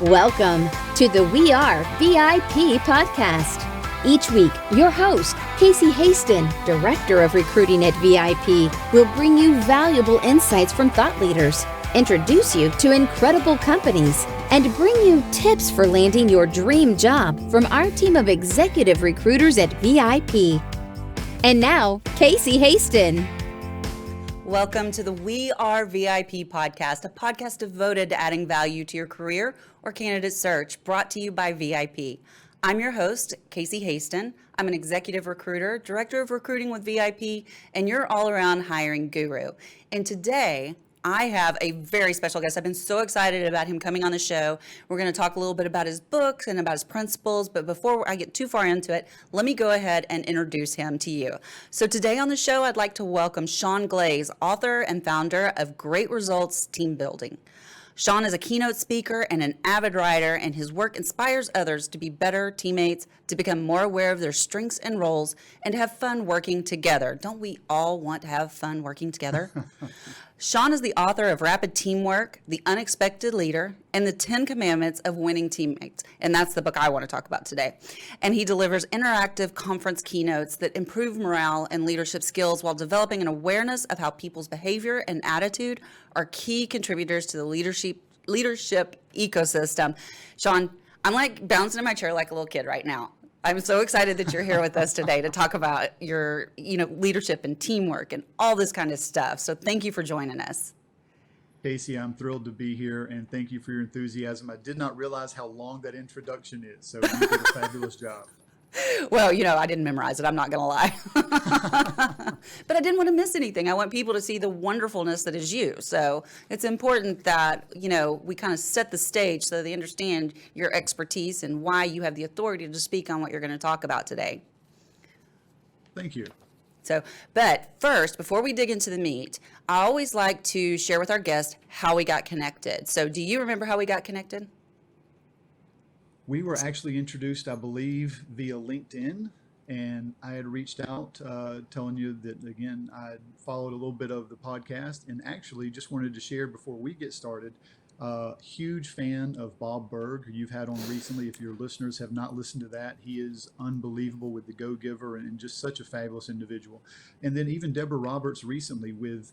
Welcome to the We Are VIP podcast. Each week, your host, Casey Hasten, Director of Recruiting at VIP, will bring you valuable insights from thought leaders, introduce you to incredible companies, and bring you tips for landing your dream job from our team of executive recruiters at VIP. And now, Casey Hasten. Welcome to the We Are VIP podcast, a podcast devoted to adding value to your career or candidate search, brought to you by VIP. I'm your host, Casey Hasten. I'm an executive recruiter, director of recruiting with VIP, and your all-around hiring guru. And today, I have a very special guest. I've been so excited about him coming on the show. We're going to talk a little bit about his books and about his principles, but before I get too far into it, let me go ahead and introduce him to you. So today on the show, I'd like to welcome Sean Glaze, author and founder of Great Results Team Building. Sean is a keynote speaker and an avid writer, and his work inspires others to be better teammates, to become more aware of their strengths and roles, and to have fun working together. Don't we all want to have fun working together? Sean is the author of Rapid Teamwork, The Unexpected Leader, and the 10 Commandments of Winning Teammates. And that's the book I want to talk about today. And he delivers interactive conference keynotes that improve morale and leadership skills while developing an awareness of how people's behavior and attitude are key contributors to the leadership ecosystem. Sean, I'm like bouncing in my chair like a little kid right now. I'm so excited that you're here with us today to talk about your, leadership and teamwork and all this kind of stuff. So thank you for joining us. Casey, I'm thrilled to be here, and thank you for your enthusiasm. I did not realize how long that introduction is, so you did a fabulous job. Well, I didn't memorize it. I'm not going to lie. But I didn't want to miss anything. I want people to see the wonderfulness that is you. So it's important that, we kind of set the stage so they understand your expertise and why you have the authority to speak on what you're going to talk about today. Thank you. So, but first, before we dig into the meat, I always like to share with our guests how we got connected. So do you remember how we got connected? We were actually introduced, I believe, via LinkedIn, and I had reached out telling you that, again, I followed a little bit of the podcast and actually just wanted to share before we get started, huge fan of Bob Berg, who you've had on recently. If your listeners have not listened to that, he is unbelievable with the Go-Giver and just such a fabulous individual. And then even Deborah Roberts recently with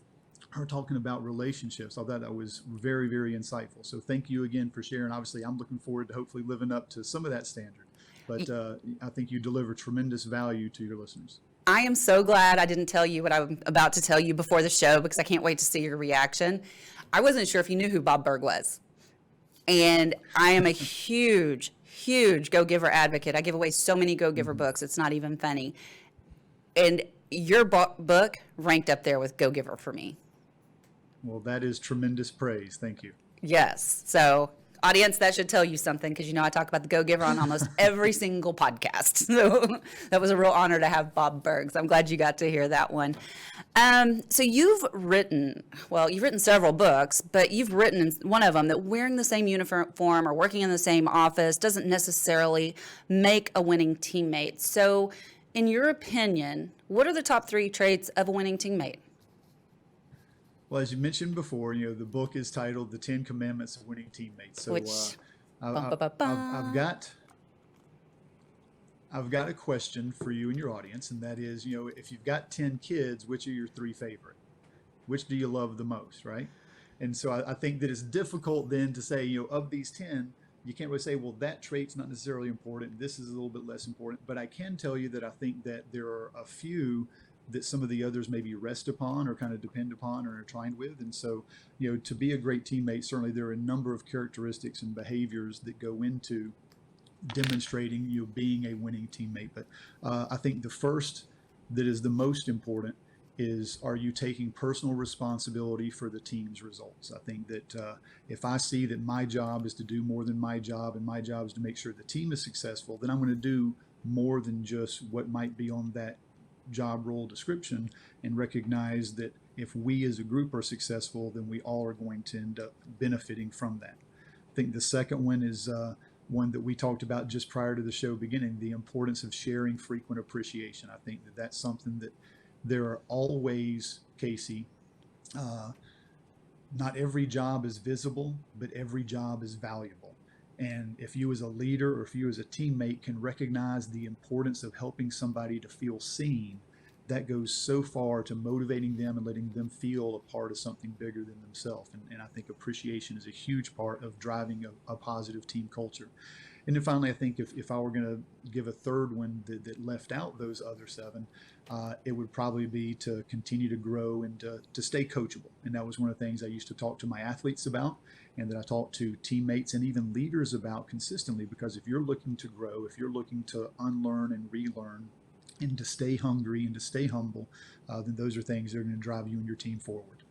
her talking about relationships. I thought that was very, very insightful. So thank you again for sharing. Obviously, I'm looking forward to hopefully living up to some of that standard. But I think you deliver tremendous value to your listeners. I am so glad I didn't tell you what I'm about to tell you before the show, because I can't wait to see your reaction. I wasn't sure if you knew who Bob Berg was. And I am a huge Go-Giver advocate. I give away so many Go-Giver books. It's not even funny. And your book ranked up there with Go-Giver for me. Well, that is tremendous praise. Thank you. Yes. So, audience, that should tell you something, because I talk about the Go-Giver on almost every single podcast. So that was a real honor to have Bob Berg. So I'm glad you got to hear that one. So you've written several books, but you've written one of them that wearing the same uniform or working in the same office doesn't necessarily make a winning teammate. So in your opinion, what are the top 3 traits of a winning teammate? Well, as you mentioned before, the book is titled The 10 Commandments of Winning Teammates. So I've got a question for you and your audience, and that is, if you've got 10 kids, which are your 3 favorite? Which do you love the most, right? And so I think that it's difficult then to say, of these 10, you can't really say, well, that trait's not necessarily important. This is a little bit less important. But I can tell you that I think that there are a few that some of the others maybe rest upon or kind of depend upon or are entwined with. And so, to be a great teammate, certainly there are a number of characteristics and behaviors that go into demonstrating being a winning teammate. But I think the first that is the most important is, are you taking personal responsibility for the team's results? I think that if I see that my job is to do more than my job, and my job is to make sure the team is successful, then I'm going to do more than just what might be on that job role description, and recognize that if we as a group are successful, then we all are going to end up benefiting from that. I think the second one is one that we talked about just prior to the show beginning, the importance of sharing frequent appreciation. I think that that's something that there are always, Casey, not every job is visible, but every job is valuable. And if you as a leader or if you as a teammate can recognize the importance of helping somebody to feel seen, that goes so far to motivating them and letting them feel a part of something bigger than themselves. And I think appreciation is a huge part of driving a positive team culture. And then finally, I think if I were going to give a third one that left out those other seven, it would probably be to continue to grow and to stay coachable. And that was one of the things I used to talk to my athletes about, and that I talk to teammates and even leaders about consistently. Because if you're looking to grow, if you're looking to unlearn and relearn, and to stay hungry and to stay humble, then those are things that are going to drive you and your team forward.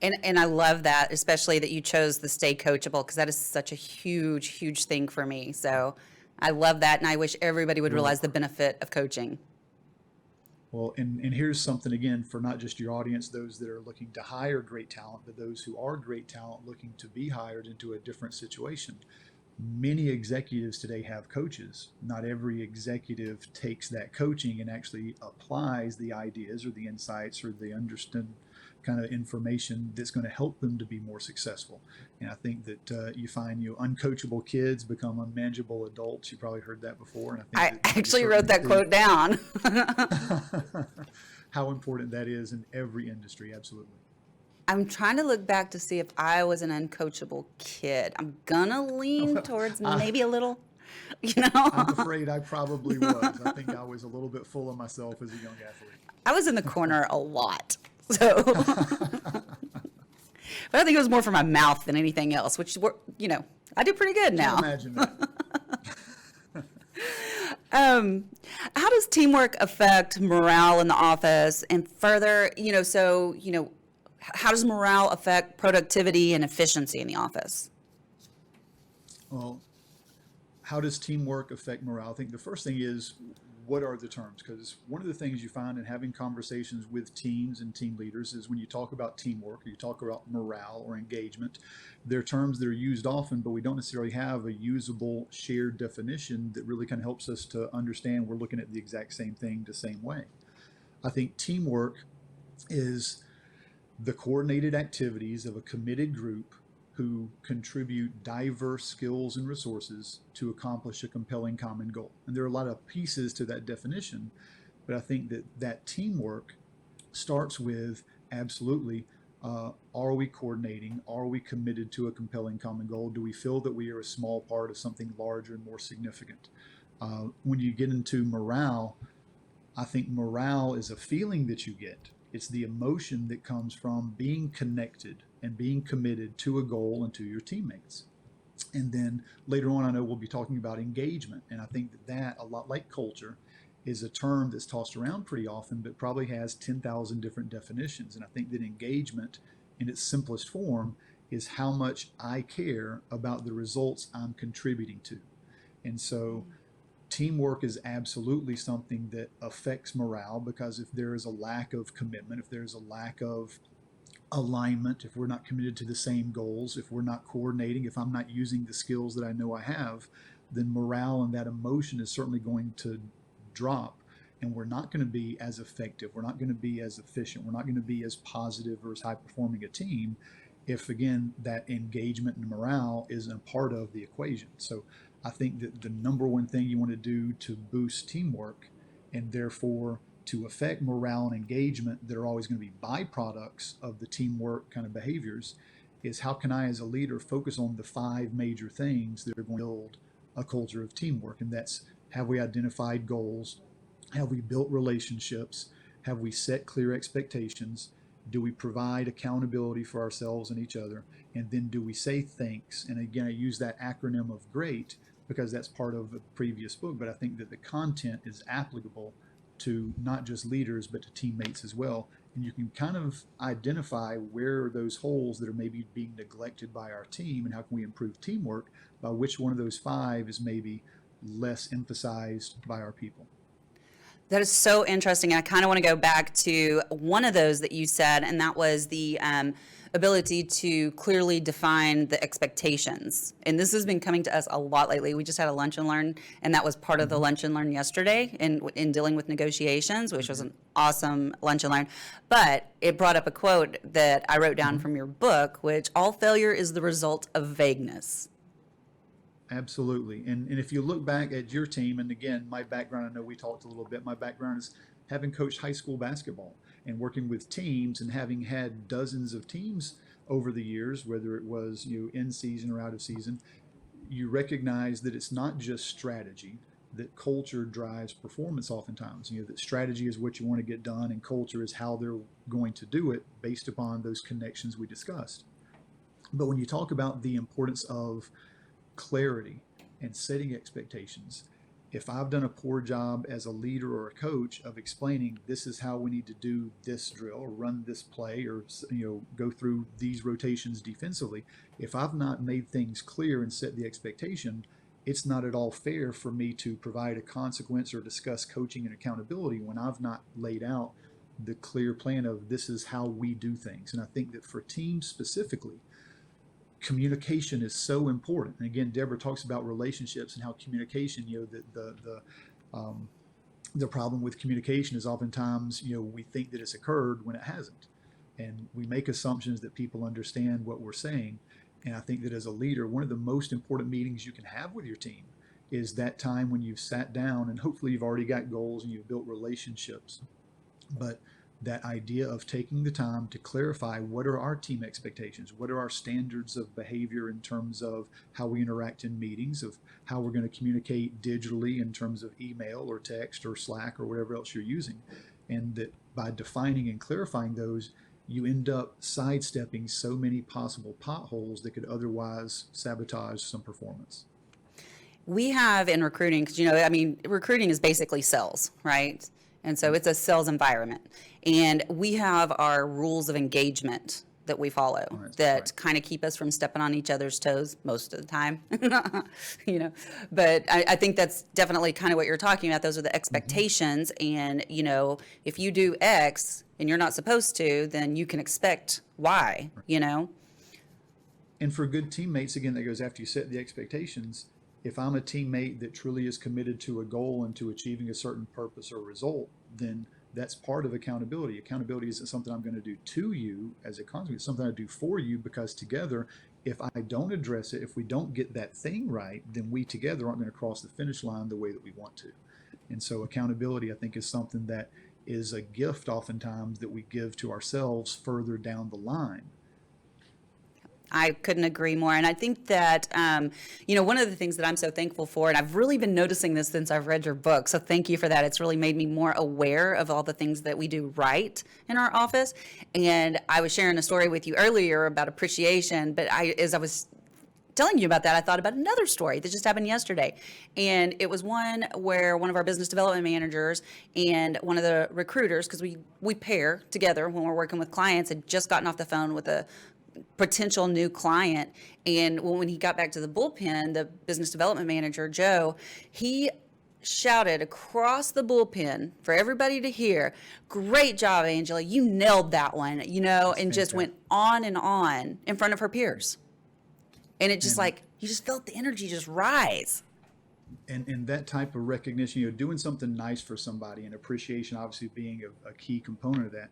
And I love that, especially that you chose the stay coachable, because that is such a huge, huge thing for me. So I love that, and I wish everybody would realize the benefit of coaching. Well, and here's something again for not just your audience, those that are looking to hire great talent, but those who are great talent looking to be hired into a different situation. Many executives today have coaches. Not every executive takes that coaching and actually applies the ideas or the insights or the understood kind of information that's going to help them to be more successful. And I think that you find uncoachable kids become unmanageable adults. You probably heard that before. And I actually wrote that quote down. How important that is in every industry, absolutely. I'm trying to look back to see if I was an uncoachable kid. I'm gonna lean towards maybe a little, I'm afraid I probably was. I think I was a little bit full of myself as a young athlete. I was in the corner a lot, so. But I think it was more for my mouth than anything else, which, I do pretty good now. Can't imagine that. How does teamwork affect morale in the office? And further, how does morale affect productivity and efficiency in the office? Well, how does teamwork affect morale? I think the first thing is, what are the terms? Because one of the things you find in having conversations with teams and team leaders is when you talk about teamwork or you talk about morale or engagement, they're terms that are used often, but we don't necessarily have a usable shared definition that really kind of helps us to understand we're looking at the exact same thing the same way. I think teamwork is the coordinated activities of a committed group who contribute diverse skills and resources to accomplish a compelling common goal. And there are a lot of pieces to that definition, but I think that teamwork starts with absolutely, are we coordinating? Are we committed to a compelling common goal? Do we feel that we are a small part of something larger and more significant? When you get into morale, I think morale is a feeling that you get. It's the emotion that comes from being connected and being committed to a goal and to your teammates. And then later on, I know we'll be talking about engagement. And I think that a lot like culture is a term that's tossed around pretty often, but probably has 10,000 different definitions. And I think that engagement in its simplest form is how much I care about the results I'm contributing to. And so teamwork is absolutely something that affects morale, because if there is a lack of commitment, if there's a lack of alignment, if we're not committed to the same goals, if we're not coordinating, if I'm not using the skills that I know I have, then morale and that emotion is certainly going to drop, and we're not going to be as effective, we're not going to be as efficient, we're not going to be as positive or as high performing a team if, again, that engagement and morale isn't a part of the equation. So I think that the number one thing you want to do to boost teamwork and therefore to affect morale and engagement that are always going to be byproducts of the teamwork kind of behaviors is, how can I as a leader focus on the 5 major things that are going to build a culture of teamwork? And that's, have we identified goals? Have we built relationships? Have we set clear expectations? Do we provide accountability for ourselves and each other? And then do we say thanks? And again, I use that acronym of GREAT because that's part of a previous book, but I think that the content is applicable to not just leaders, but to teammates as well. And you can kind of identify where are those holes that are maybe being neglected by our team, and how can we improve teamwork by which one of those 5 is maybe less emphasized by our people. That is so interesting. And I kind of want to go back to one of those that you said, and that was the ability to clearly define the expectations. And this has been coming to us a lot lately. We just had a lunch and learn, and that was part of the lunch and learn yesterday in dealing with negotiations, which was an awesome lunch and learn. But it brought up a quote that I wrote down from your book, which all failure is the result of vagueness. Absolutely. And if you look back at your team, and again, my background, I know we talked a little bit, my background is having coached high school basketball and working with teams and having had dozens of teams over the years, whether it was, in season or out of season, you recognize that it's not just strategy, that culture drives performance oftentimes. That strategy is what you want to get done and culture is how they're going to do it based upon those connections we discussed. But when you talk about the importance of clarity and setting expectations, if I've done a poor job as a leader or a coach of explaining this is how we need to do this drill or run this play or go through these rotations defensively, if I've not made things clear and set the expectation, it's not at all fair for me to provide a consequence or discuss coaching and accountability when I've not laid out the clear plan of this is how we do things. And I think that for teams specifically, communication is so important. And again, Deborah talks about relationships and how communication, the problem with communication is oftentimes, we think that it's occurred when it hasn't. And we make assumptions that people understand what we're saying. And I think that as a leader, one of the most important meetings you can have with your team is that time when you've sat down and hopefully you've already got goals and you've built relationships. But that idea of taking the time to clarify what are our team expectations, what are our standards of behavior in terms of how we interact in meetings, of how we're going to communicate digitally in terms of email or text or Slack or whatever else you're using. And that by defining and clarifying those, you end up sidestepping so many possible potholes that could otherwise sabotage some performance. We have in recruiting, because, recruiting is basically sales, right? And so it's a sales environment. And we have our rules of engagement that we follow that kind of keep us from stepping on each other's toes most of the time, But I think that's definitely kind of what you're talking about. Those are the expectations. And, if you do X and you're not supposed to, then you can expect Y, And for good teammates, again, that goes after you set the expectations. If I'm a teammate that truly is committed to a goal and to achieving a certain purpose or result, then that's part of accountability. Accountability isn't something I'm going to do to you as a consequence, it's something I do for you, because together, if I don't address it, if we don't get that thing right, then we together aren't going to cross the finish line the way that we want to. And so accountability, I think, is something that is a gift oftentimes that we give to ourselves further down the line. I couldn't agree more. And I think that, one of the things that I'm so thankful for, and I've really been noticing this since I've read your book, so thank you for that. It's really made me more aware of all the things that we do right in our office. And I was sharing a story with you earlier about appreciation, but as I was telling you about that, I thought about another story that just happened yesterday. And it was one where one of our business development managers and one of the recruiters, because we pair together when we're working with clients, had just gotten off the phone with a potential new client. And when he got back to the bullpen, the business development manager, Joe, he shouted across the bullpen for everybody to hear, "Great job, Angela. You nailed that one," and just went on and on in front of her peers. And it just you just felt the energy just rise. And that type of recognition, doing something nice for somebody, and appreciation obviously being a key component of that,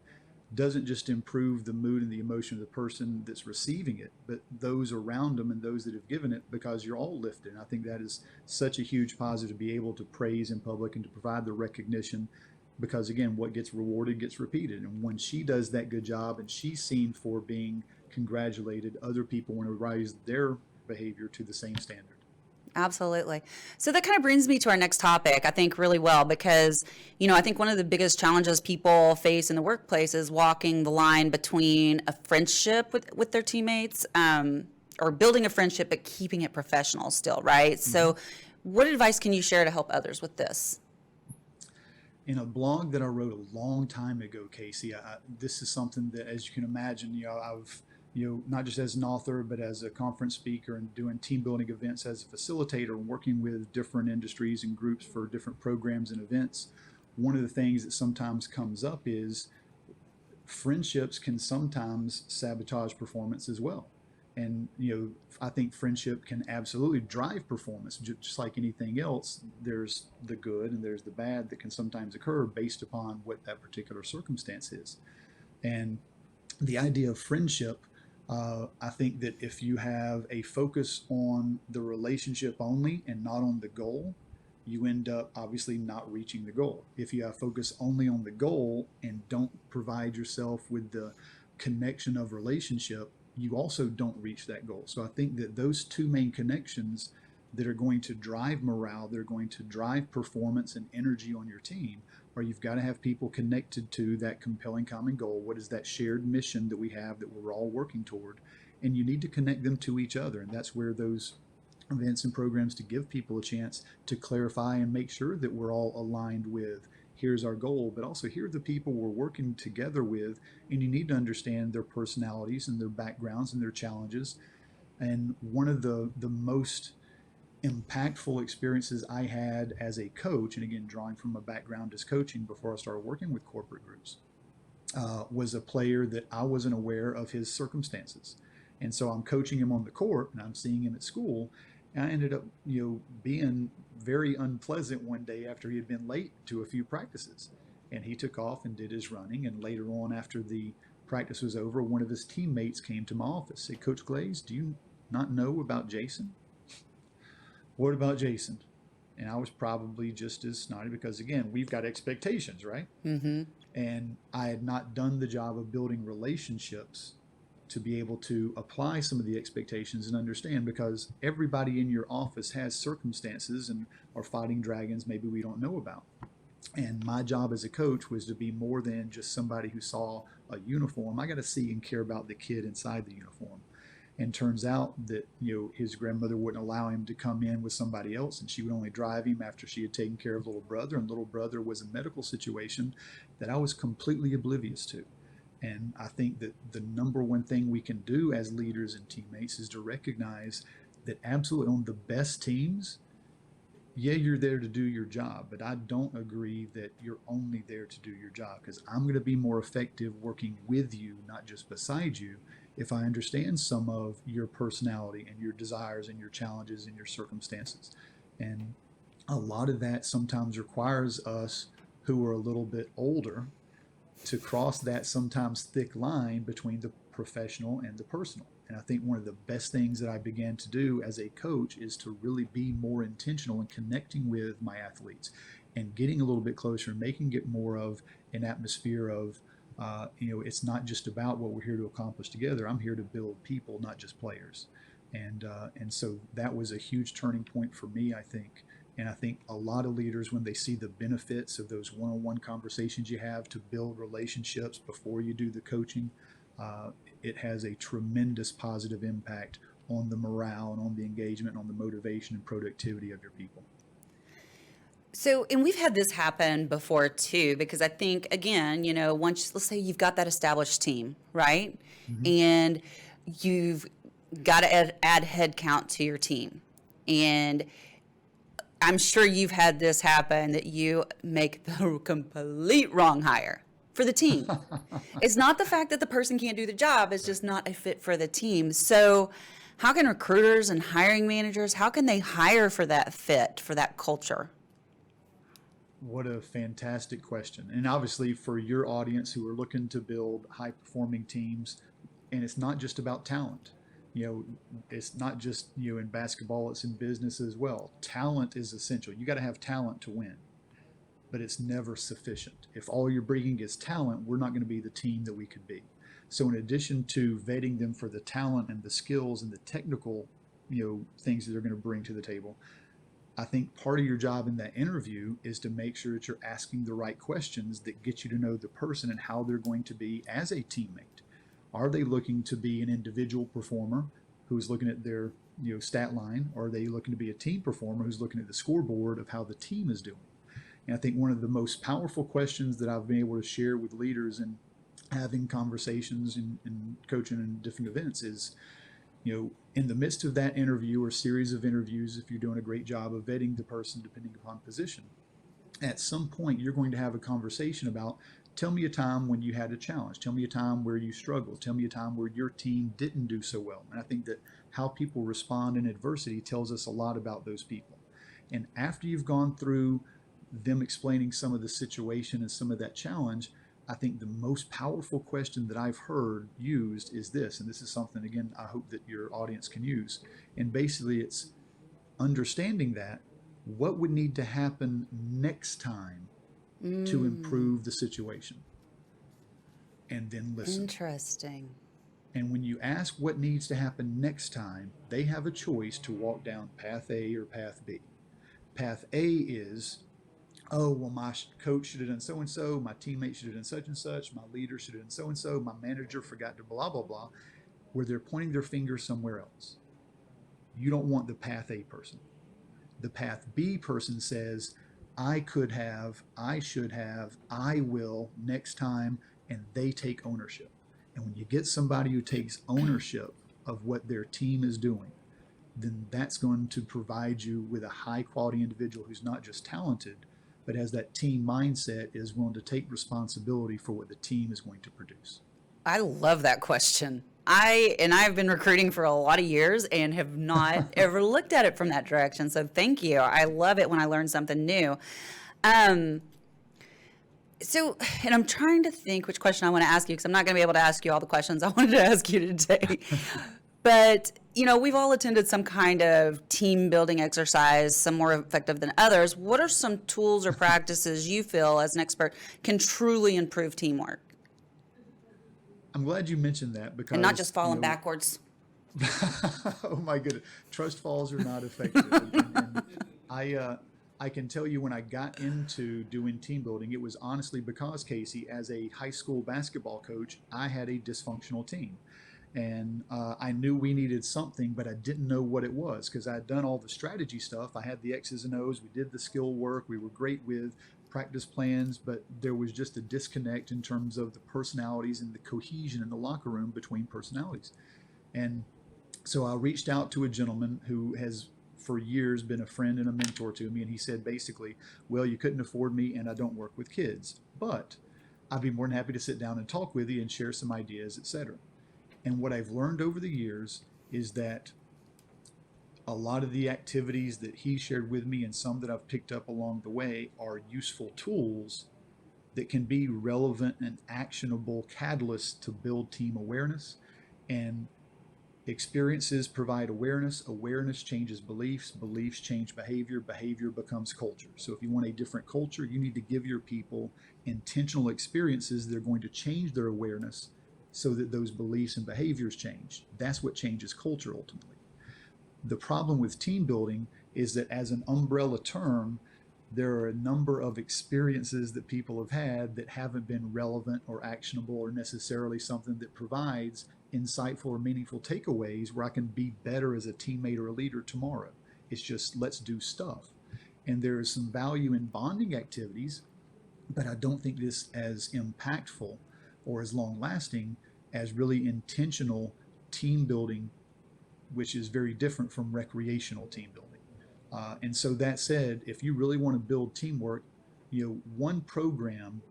doesn't just improve the mood and the emotion of the person that's receiving it, but those around them and those that have given it, because you're all lifted. And I think that is such a huge positive, to be able to praise in public and to provide the recognition, because again, what gets rewarded gets repeated. And when she does that good job and she's seen for being congratulated, other people want to rise their behavior to the same standard. Absolutely. So that kind of brings me to our next topic, I think, really well, because, I think one of the biggest challenges people face in the workplace is walking the line between a friendship with their teammates, or building a friendship, but keeping it professional still, right? Mm-hmm. So what advice can you share to help others with this? In a blog that I wrote a long time ago, Casey, this is something that, as you can imagine, I've not just as an author, but as a conference speaker and doing team building events as a facilitator and working with different industries and groups for different programs and events. one of the things that sometimes comes up is friendships can sometimes sabotage performance as well. And I think friendship can absolutely drive performance, just like anything else. There's the good and there's the bad that can sometimes occur based upon what that particular circumstance is. And the idea of friendship, I think that if you have a focus on the relationship only and not on the goal, you end up obviously not reaching the goal. If you have focus only on the goal and don't provide yourself with the connection of relationship, you also don't reach that goal. So I think that those two main connections that are going to drive morale, they're going to drive performance and energy on your team, or you've got to have people connected to that compelling common goal. What is that shared mission that we have that we're all working toward? And you need to connect them to each other. And that's where those events and programs to give people a chance to clarify and make sure that we're all aligned with here's our goal, but also here are the people we're working together with. And you need to understand their personalities and their backgrounds and their challenges. And one of the most impactful experiences I had as a coach, and again, drawing from a background as coaching before I started working with corporate groups, was a player that I wasn't aware of his circumstances. And so I'm coaching him on the court and I'm seeing him at school. And I ended up, being very unpleasant one day after he had been late to a few practices. And he took off and did his running. And later on, after the practice was over, one of his teammates came to my office, said, "Coach Glaze, do you not know about Jason?" "What about Jason?" And I was probably just as snotty because, again, we've got expectations, right? Mm-hmm. And I had not done the job of building relationships to be able to apply some of the expectations and understand, because everybody in your office has circumstances and are fighting dragons maybe we don't know about. And my job as a coach was to be more than just somebody who saw a uniform. I got to see and care about the kid inside the uniform. And turns out that his grandmother wouldn't allow him to come in with somebody else, and she would only drive him after she had taken care of little brother, and little brother was a medical situation that I was completely oblivious to. And I think that the number one thing we can do as leaders and teammates is to recognize that absolutely on the best teams, yeah, you're there to do your job, but I don't agree that you're only there to do your job, because I'm going to be more effective working with you, not just beside you, if I understand some of your personality and your desires and your challenges and your circumstances. And a lot of that sometimes requires us who are a little bit older to cross that sometimes thick line between the professional and the personal. And I think one of the best things that I began to do as a coach is to really be more intentional in connecting with my athletes and getting a little bit closer and making it more of an atmosphere of, it's not just about what we're here to accomplish together. I'm here to build people, not just players. And so that was a huge turning point for me, I think. And I think a lot of leaders, when they see the benefits of those one-on-one conversations you have to build relationships before you do the coaching, it has a tremendous positive impact on the morale and on the engagement, and on the motivation and productivity of your people. So, and we've had this happen before too, because I think, again, once, let's say you've got that established team, right? Mm-hmm. And you've got to add head count to your team. And I'm sure you've had this happen, that you make the complete wrong hire for the team. It's not the fact that the person can't do the job, it's just not a fit for the team. So how can recruiters and hiring managers, how can they hire for that fit, for that culture? What a fantastic question. And obviously for your audience who are looking to build high performing teams, and it's not just about talent. It's not just, in basketball, it's in business as well. Talent is essential. You got to have talent to win, but it's never sufficient. If all you're bringing is talent, we're not going to be the team that we could be. So in addition to vetting them for the talent and the skills and the technical, things that they're going to bring to the table, I think part of your job in that interview is to make sure that you're asking the right questions that get you to know the person and how they're going to be as a teammate. Are they looking to be an individual performer who's looking at their stat line, or are they looking to be a team performer who's looking at the scoreboard of how the team is doing? And I think one of the most powerful questions that I've been able to share with leaders and having conversations and coaching in different events is, in the midst of that interview or series of interviews, if you're doing a great job of vetting the person depending upon position, at some point you're going to have a conversation about, tell me a time when you had a challenge, tell me a time where you struggled, tell me a time where your team didn't do so well. And I think that how people respond in adversity tells us a lot about those people. And after you've gone through them explaining some of the situation and some of that challenge, I think the most powerful question that I've heard used is this, and this is something, again, I hope that your audience can use. And basically it's understanding that what would need to happen next time to improve the situation, and then listen. Interesting. And when you ask what needs to happen next time, they have a choice to walk down path A or path B. Path A is, oh, well, my coach should have done so and so, my teammate should have done such and such, my leader should have done so and so, my manager forgot to blah, blah, blah, where they're pointing their finger somewhere else. You don't want the path A person. The path B person says, I could have, I should have, I will next time, and they take ownership. And when you get somebody who takes ownership of what their team is doing, then that's going to provide you with a high quality individual who's not just talented, but has that team mindset, is willing to take responsibility for what the team is going to produce. I love that question. I've been recruiting for a lot of years and have not ever looked at it from that direction. So thank you. I love it when I learn something new. And I'm trying to think which question I want to ask you, because I'm not going to be able to ask you all the questions I wanted to ask you today. But, we've all attended some kind of team building exercise, some more effective than others. What are some tools or practices you feel as an expert can truly improve teamwork? I'm glad you mentioned that, because And not just falling backwards. Oh my goodness, trust falls are not effective. And I can tell you, when I got into doing team building, it was honestly because, Casey, as a high school basketball coach, I had a dysfunctional team. And I knew we needed something, but I didn't know what it was, because I had done all the strategy stuff. I had the X's and O's. We did the skill work. We were great with practice plans, but there was just a disconnect in terms of the personalities and the cohesion in the locker room between personalities. And so I reached out to a gentleman who has for years been a friend and a mentor to me. And he said, basically, well, you couldn't afford me and I don't work with kids, but I'd be more than happy to sit down and talk with you and share some ideas, etc. And what I've learned over the years is that a lot of the activities that he shared with me, and some that I've picked up along the way, are useful tools that can be relevant and actionable catalysts to build team awareness. And experiences provide awareness. Awareness changes beliefs. Beliefs change behavior. Behavior becomes culture. So if you want a different culture, you need to give your people intentional experiences that are going to change their awareness so that those beliefs and behaviors change. That's what changes culture ultimately. The problem with team building is that, as an umbrella term, there are a number of experiences that people have had that haven't been relevant or actionable, or necessarily something that provides insightful or meaningful takeaways where I can be better as a teammate or a leader tomorrow. It's just, let's do stuff. And there is some value in bonding activities, but I don't think this as impactful or as long lasting as really intentional team building, which is very different from recreational team building. And so that said, if you really want to build teamwork, one program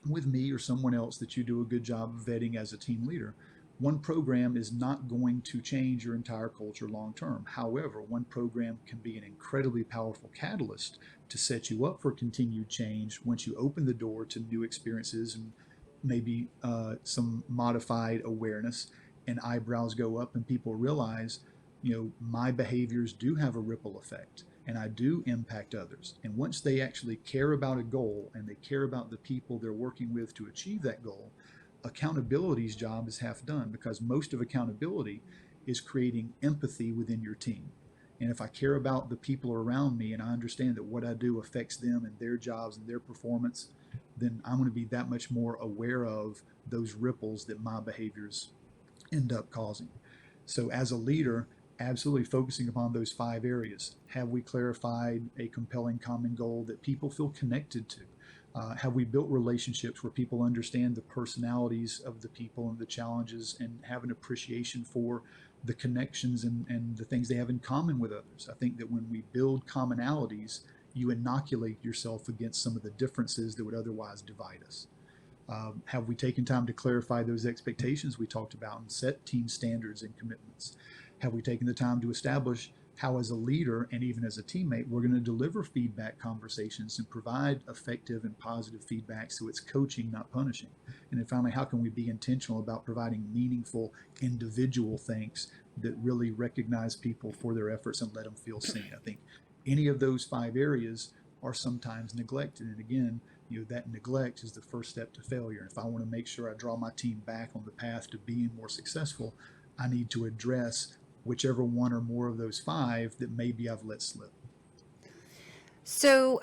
with me or someone else that you do a good job of vetting as a team leader, one program is not going to change your entire culture long term. However, one program can be an incredibly powerful catalyst to set you up for continued change once you open the door to new experiences and maybe some modified awareness, and eyebrows go up and people realize, my behaviors do have a ripple effect and I do impact others. And once they actually care about a goal and they care about the people they're working with to achieve that goal, accountability's job is half done, because most of accountability is creating empathy within your team. And if I care about the people around me and I understand that what I do affects them and their jobs and their performance, then I'm going to be that much more aware of those ripples that my behaviors end up causing. So as a leader, absolutely focusing upon those 5 areas. Have we clarified a compelling common goal that people feel connected to? Have we built relationships where people understand the personalities of the people and the challenges, and have an appreciation for the connections and the things they have in common with others? I think that when we build commonalities you inoculate yourself against some of the differences that would otherwise divide us? Have we taken time to clarify those expectations we talked about and set team standards and commitments? Have we taken the time to establish how, as a leader and even as a teammate, we're going to deliver feedback conversations and provide effective and positive feedback so it's coaching, not punishing? And then finally, how can we be intentional about providing meaningful individual thanks that really recognize people for their efforts and let them feel seen? I think any of those 5 areas are sometimes neglected. And again, that neglect is the first step to failure. And if I want to make sure I draw my team back on the path to being more successful, I need to address whichever one or more of those 5 that maybe I've let slip. So,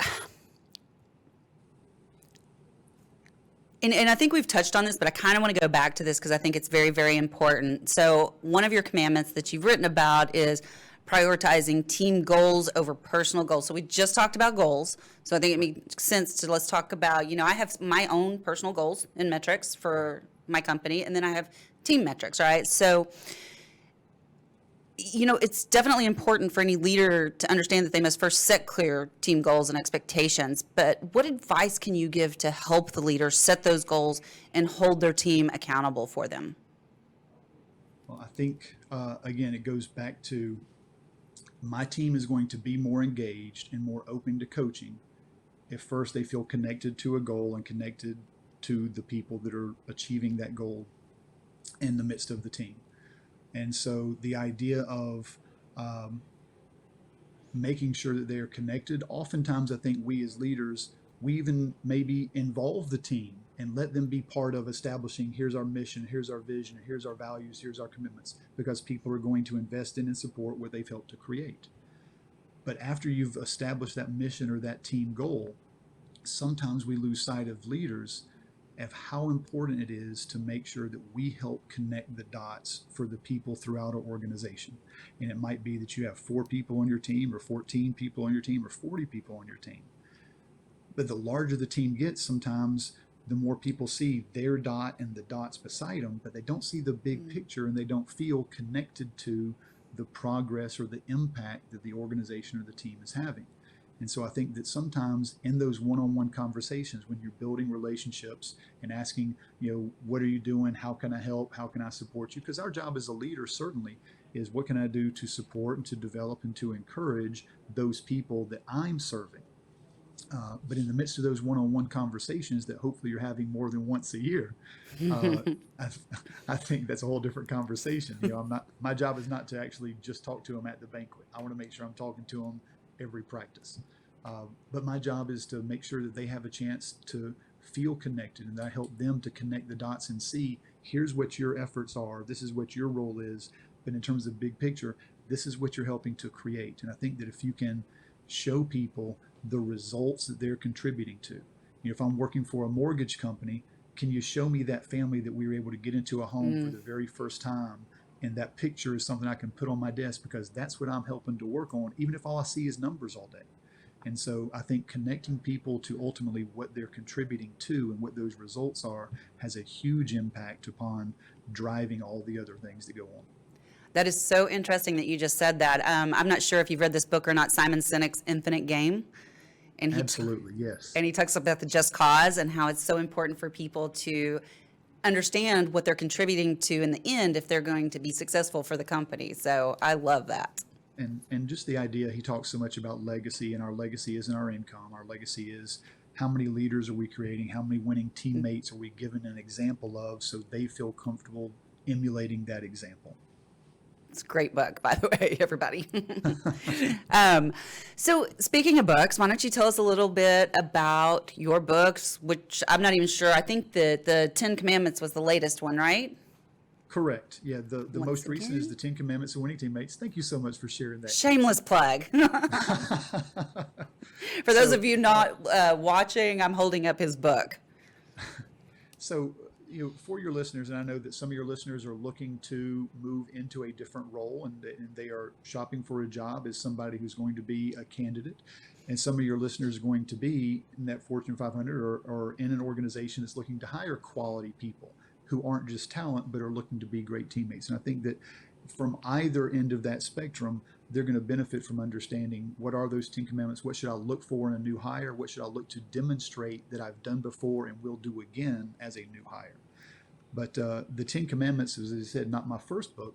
and I think we've touched on this, but I kind of want to go back to this because I think it's very, very important. So one of your commandments that you've written about is prioritizing team goals over personal goals. So we just talked about goals. So I think it makes sense to let's talk about, I have my own personal goals and metrics for my company, and then I have team metrics, right? So it's definitely important for any leader to understand that they must first set clear team goals and expectations. But what advice can you give to help the leader set those goals and hold their team accountable for them? Well, I think, again, it goes back to my team is going to be more engaged and more open to coaching if first they feel connected to a goal and connected to the people that are achieving that goal in the midst of the team. And so the idea of making sure that they are connected, oftentimes I think we as leaders, we even maybe involve the team and let them be part of establishing, here's our mission, here's our vision, here's our values, here's our commitments, because people are going to invest in and support what they've helped to create. But after you've established that mission or that team goal, sometimes we lose sight of leaders of how important it is to make sure that we help connect the dots for the people throughout our organization. And it might be that you have 4 people on your team or 14 people on your team or 40 people on your team. But the larger the team gets, sometimes the more people see their dot and the dots beside them, but they don't see the big picture and they don't feel connected to the progress or the impact that the organization or the team is having. And so I think that sometimes in those one-on-one conversations, when you're building relationships and asking, what are you doing? How can I help? How can I support you? Because our job as a leader certainly is what can I do to support and to develop and to encourage those people that I'm serving. But in the midst of those one-on-one conversations that hopefully you're having more than once a year, I think that's a whole different conversation. My job is not to actually just talk to them at the banquet. I want to make sure I'm talking to them every practice. But my job is to make sure that they have a chance to feel connected, and that I help them to connect the dots and see, here's what your efforts are, this is what your role is, but in terms of big picture, this is what you're helping to create. And I think that if you can show people the results that they're contributing to, if I'm working for a mortgage company, can you show me that family that we were able to get into a home for the very first time? And that picture is something I can put on my desk because that's what I'm helping to work on, even if all I see is numbers all day. And so I think connecting people to ultimately what they're contributing to and what those results are has a huge impact upon driving all the other things that go on. That is so interesting that you just said that. I'm not sure if you've read this book or not, Simon Sinek's Infinite Game. And Absolutely, yes. And he talks about the just cause and how it's so important for people to understand what they're contributing to in the end if they're going to be successful for the company. So I love that. And just the idea, he talks so much about legacy, and our legacy isn't our income. Our legacy is how many leaders are we creating? How many winning teammates are we giving an example of so they feel comfortable emulating that example? It's a great book, by the way, everybody. So speaking of books, why don't you tell us a little bit about your books, which I'm not even sure. I think that the 10 Commandments was the latest one, right? Correct. Yeah, the most recent is the 10 Commandments of Winning Teammates. Thank you so much for sharing that. Shameless plug. For those of you not watching, I'm holding up his book. So, for your listeners, and I know that some of your listeners are looking to move into a different role and they are shopping for a job as somebody who's going to be a candidate. And some of your listeners are going to be in that Fortune 500 or in an organization that's looking to hire quality people who aren't just talent, but are looking to be great teammates. And I think that from either end of that spectrum, they're going to benefit from understanding what are those 10 commandments, what should I look for in a new hire, what should I look to demonstrate that I've done before and will do again as a new hire. But the 10 Commandments, as I said, not my first book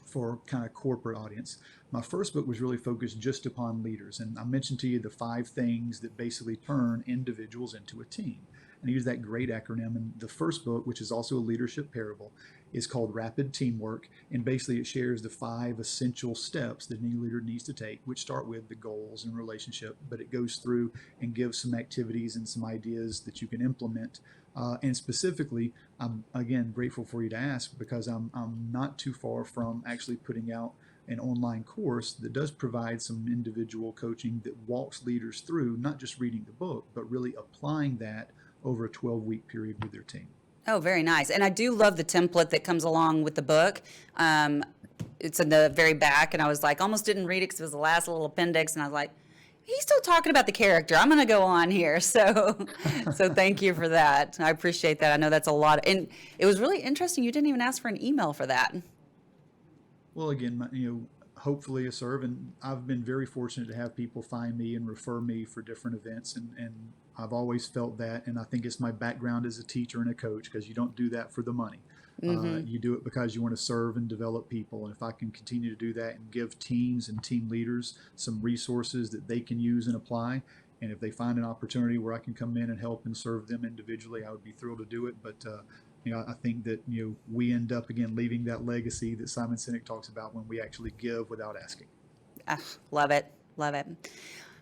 for kind of corporate audience. My first book was really focused just upon leaders. And I mentioned to you the 5 things that basically turn individuals into a team. And I use that great acronym. And the first book, which is also a leadership parable, is called Rapid Teamwork. And basically it shares the 5 essential steps that any leader needs to take, which start with the goals and relationship. But it goes through and gives some activities and some ideas that you can implement. And specifically, I'm again grateful for you to ask, because I'm not too far from actually putting out an online course that does provide some individual coaching that walks leaders through not just reading the book, but really applying that over a 12-week period with their team. Oh, very nice. And I do love the template that comes along with the book. It's in the very back, and I was like, almost didn't read it because it was the last little appendix, and I was like, he's still talking about the character. I'm going to go on here. So thank you for that. I appreciate that. I know that's a lot. And it was really interesting. You didn't even ask for an email for that. Well, again, hopefully a serve. And I've been very fortunate to have people find me and refer me for different events. And I've always felt that. And I think it's my background as a teacher and a coach, because you don't do that for the money. You do it because you want to serve and develop people. And if I can continue to do that and give teams and team leaders some resources that they can use and apply, and if they find an opportunity where I can come in and help and serve them individually, I would be thrilled to do it. But I think that we end up again leaving that legacy that Simon Sinek talks about when we actually give without asking. Love it.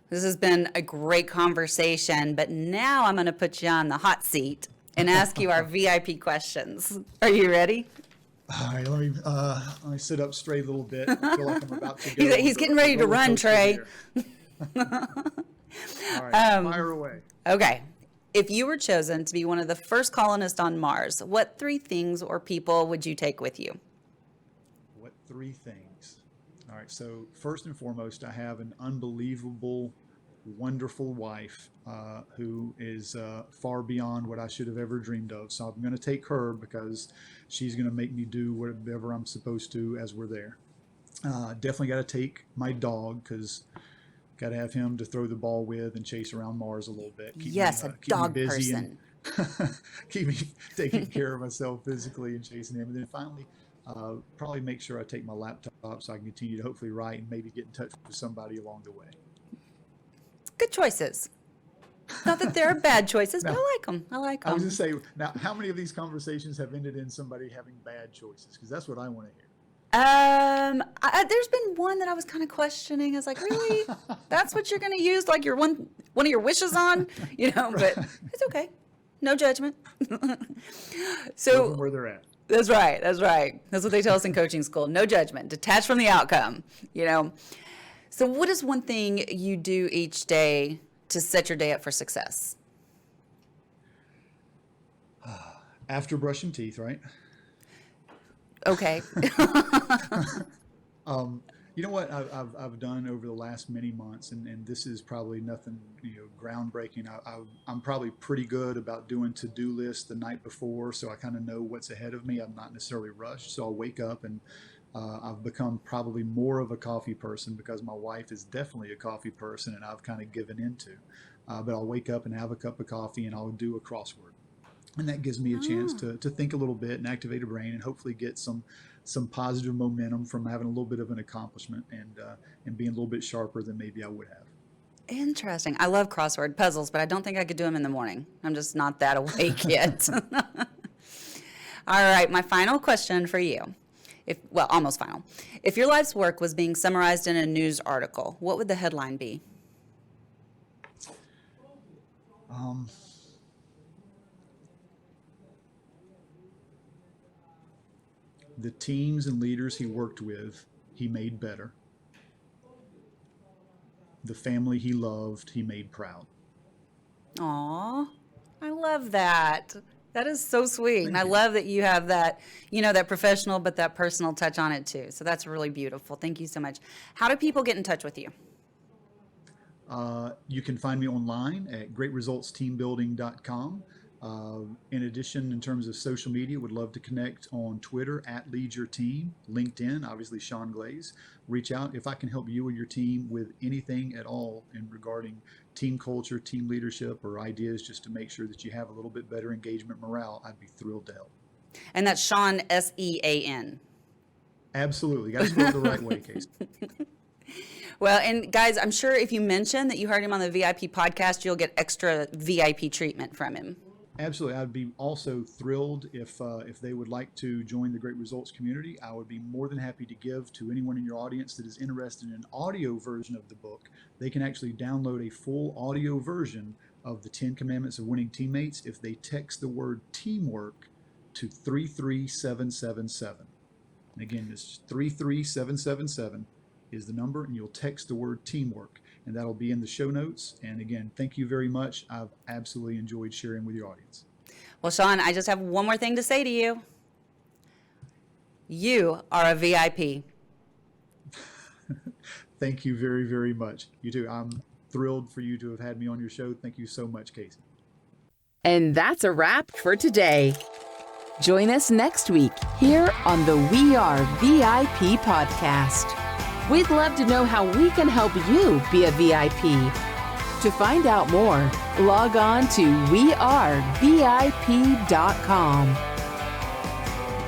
This has been a great conversation, but now I'm going to put you on the hot seat and ask you our VIP questions. Are you ready? All right, let me sit up straight a little bit. I feel like I'm about to go. He's getting ready to run, Trey. All right, fire away. Okay. If you were chosen to be one of the first colonists on Mars, what 3 things or people would you take with you? What 3 things? All right, so first and foremost, I have an unbelievable, wonderful wife who is far beyond what I should have ever dreamed of. So I'm going to take her because she's going to make me do whatever I'm supposed to as we're there. Definitely got to take my dog, because got to have him to throw the ball with and chase around Mars a little bit. Keep a dog busy person. And keep me taking care of myself physically and chasing him. And then finally, probably make sure I take my laptop so I can continue to hopefully write and maybe get in touch with somebody along the way. Good choices. Not that they're bad choices, but I like them. I was going to say, now, how many of these conversations have ended in somebody having bad choices? Because that's what I want to hear. There's been one that I was kind of questioning. I was like, really? That's what you're going to use like your one of your wishes on? But it's okay. No judgment. So where they're at. That's right. That's what they tell us in coaching school. No judgment. Detached from the outcome. So what is one thing you do each day to set your day up for success? After brushing teeth, right? Okay. You know what I've done over the last many months, and this is probably nothing groundbreaking. I'm probably pretty good about doing to-do lists the night before, so I kind of know what's ahead of me. I'm not necessarily rushed, so I'll wake up and I've become probably more of a coffee person, because my wife is definitely a coffee person and I've kind of given into. But I'll wake up and have a cup of coffee and I'll do a crossword. And that gives me a chance to think a little bit and activate a brain and hopefully get some positive momentum from having a little bit of an accomplishment and being a little bit sharper than maybe I would have. Interesting. I love crossword puzzles, but I don't think I could do them in the morning. I'm just not that awake yet. All right, my final question for you. Almost final. If your life's work was being summarized in a news article, what would the headline be? The teams and leaders he worked with, he made better. The family he loved, he made proud. Aw, I love that. That is so sweet. And I love that you have that, that professional but that personal touch on it too. So that's really beautiful. Thank you so much. How do people get in touch with you? You can find me online at greatresultsteambuilding.com. In addition, in terms of social media, would love to connect on Twitter at Lead Your Team, LinkedIn, obviously Sean Glaze. Reach out if I can help you or your team with anything at all in regarding team culture, team leadership, or ideas just to make sure that you have a little bit better engagement morale. I'd be thrilled to help. And that's Sean, S-E-A-N. Absolutely. Got to spell it the right way, Casey. Well, and guys, I'm sure if you mention that you heard him on the VIP podcast, you'll get extra VIP treatment from him. Absolutely. I'd be also thrilled if they would like to join the Great Results community. I would be more than happy to give to anyone in your audience that is interested in an audio version of the book. They can actually download a full audio version of the 10 Commandments of Winning Teammates if they text the word teamwork to 33777. And again, this 33777 is the number, and you'll text the word teamwork, and that'll be in the show notes. And again, thank you very much. I've absolutely enjoyed sharing with your audience. Well, Sean, I just have one more thing to say to you. You are a VIP. Thank you very, very much. You too. I'm thrilled for you to have had me on your show. Thank you so much, Casey. And that's a wrap for today. Join us next week here on the We Are VIP podcast. We'd love to know how we can help you be a VIP. To find out more, log on to wearevip.com.